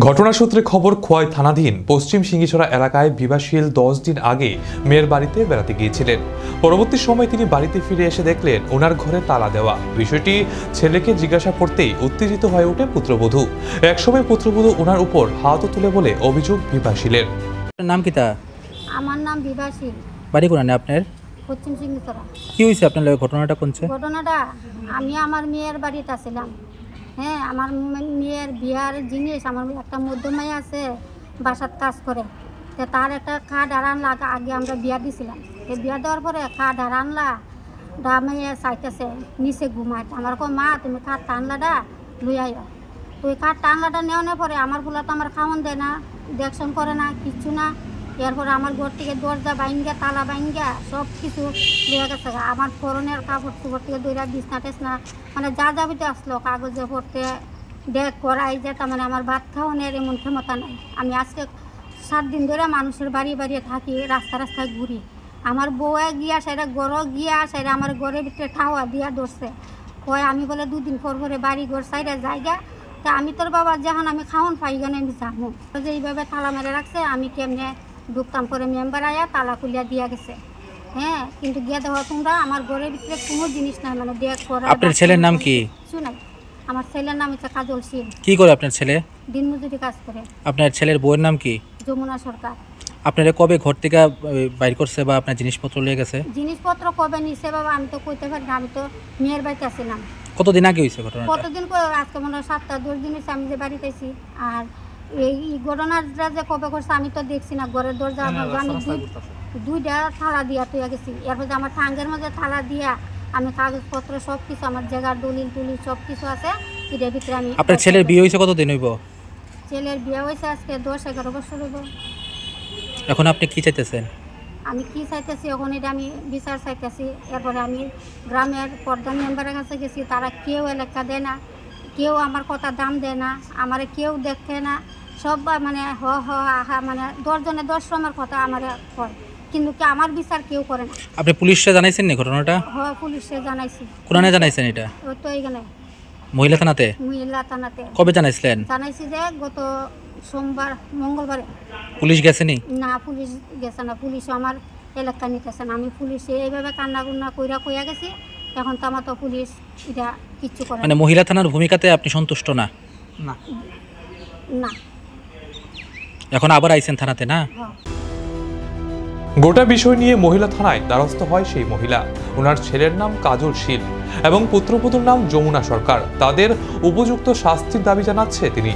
ঘটনাসূত্রে খবর খোয়াই থানাধীন পশ্চিম সিঙ্গিছড়া এলাকায় বিবাহশীল 10 দিন আগে মেয়ের বাড়িতে বেড়াতে গিয়েছিলেন। পরবর্তী সময় তিনি বাড়িতে ফিরে এসে দেখলেন ওনার ঘরে তালা দেওয়া। বিষয়টি ছেলেকে জিজ্ঞাসা করতেই উত্তেজিত হয়ে ওঠে পুত্রবধূ। একসময় পুত্রবধূ ওনার উপর হাতও তুলে বলে অভিযোগ বিবাহশীলের। নাম কি তা? আমার নাম বিবাহশীল। বাড়ি কোন আপনার? পশ্চিম সিঙ্গিছড়া। কি হয়েছে আপনার লগে? ঘটনাটা কোনছে? ঘটনাটা আমি আমার মেয়ের বাড়িতে আসছিলাম। হ্যাঁ, আমার মেয়ের বিয়ার জিনিস, আমার একটা মধ্যমাই আছে বাসাত কাজ করে, তো তার একটা খাট আর আনলা। আগে আমরা বিয়া দিছিলাম, এই বিয়া দেওয়ার পরে খাট আর আনলা ডামাইয়া চাইতেছে নিচে ঘুমায়। আমার কো মা তুমি খাট টানলাটা লই আইও। তো ওই খাট টানলাটা নেওয়ার পরে আমার গুলা তো আমার খাওয়ান দেয় না, দেখশন করে না, কিচ্ছু না। এরপরে আমার ঘর থেকে দরজা বাইঙ্গা তালা বাইঙ্গা সব কিছু লেগে গেছে। আমার ফোরনের কাপড় চোপড় থেকে দইরা বিছনা টেছনা মানে যা যাবিতে আসলো, কাগজে পড়তে ডেক করাই যেটা মানে আমার ভাত খাওয়ানোর এমন ক্ষমতা নেই। আমি আজকে 7 দিন ধরে মানুষের বাড়ি বাড়িয়ে থাকি, রাস্তা রাস্তায় ঘুরি। আমার বউয়ে গিয়া সেটা গড় গিয়া সেটা আমার ঘরের ভিতরে ঠাওয়া দিয়া ধরছে। কয় আমি বলে 2 দিন পর পরে বাড়ি ঘর সাইডে জায়গা, তা আমি তোর বাবা যখন আমি খাওয়ান পাই গেলে আমি যাবো। যে এইভাবে তালা মেরে রাখছে, আমি কেমনে ঢুকতাম করে মেম্বার আয়া তালা খুলিয়া দিয়া গেছে। হ্যাঁ, কিন্তু গিয়ে দেখো তোমরা আমার ঘরের ভিতরে কোনো জিনিস নাই, মানে দেখ করা। আপনার ছেলের নাম কি? কিছু নাই। আমার ছেলের নাম হচ্ছে কাজল শীল। কি করে আপনার ছেলে? দিনমজুরি কাজ করে। আপনার ছেলের বউয়ের নাম কি? যমুনা সরকার। আপনারা কবে ঘর থেকে বাইর করছে বা আপনার জিনিসপত্র নিয়ে গেছে? জিনিসপত্র কবে নিছে বাবা আমি তো কইতে পারি না, আমি তো মেয়ের বাড়িতে আসছিলাম। কতদিন আগে হয়েছে ঘটনাটা? কতদিন করে আজকে মনে হয় 7-10 দিন হয়েছে আমি যে বাড়িতে আছি। আর এই ঘটনাটা যে কবে করছে আমি তো দেখছি না। ঘরের দরজা আমি দুইটা থালা দিয়া তুইয়া গেছি। এরপর আমার ঠাঙ্গের মধ্যে থালা দিয়া আমি কাগজপত্র সব কিছু, আমার জায়গার দলিল টুলিল সব কিছু আছে এটার ভিতরে আমি। আপনার ছেলের বিয়ে হয়েছে কতদিন হইব? ছেলের বিয়ে হয়েছে আজকে 10-11 বছর হইব। এখন আপনি কি চাইতেছেন? আমি কি চাইতেছি এখন এটা আমি বিচার চাইতেছি। এরপরে আমি গ্রামের প্রধান মেম্বারের কাছে গেছি, তারা কেউ এলাকা দেয় না, কেউ আমার কথা দাম দেয় না, আমার কেউ দেখে না। সব মানে আহা মানে 10 জনে 10 রকমের কথা আমার কয়, কিন্তু কি আমার বিচার কেউ করে না। আপনি পুলিশে জানাইছেন না ঘটনাটা? পুলিশে জানাইছি। কোনানে জানাইছেন এটা? ওই তো এইখানে মহিলা থানাতে? মহিলা থানাতে। কবে জানাইছিলেন? জানাইছি যে গত সোমবার মঙ্গলবারে। পুলিশ গেছেনি? না, পুলিশ গেছে না। পুলিশ আমার এলাকা নিতেছে না। আমি পুলিশে এইভাবে কান্না কুন্না কইয়া গেছি, এখন তো আমার তো পুলিশ এটা কিচ্ছু করে মানে মহিলা থানার ভূমিকাতে আপনি সন্তুষ্ট না? না। এখন আবার আইছেন থানাতে না? গোটা বিষয় নিয়ে মহিলা থানায় দ্বারস্থ হয় সেই মহিলা। ওনার ছেলের নাম কাজল শীল এবং পুত্রবধূর নাম যমুনা সরকার। তাদের উপযুক্ত শাস্তির দাবি জানাচ্ছে তিনি।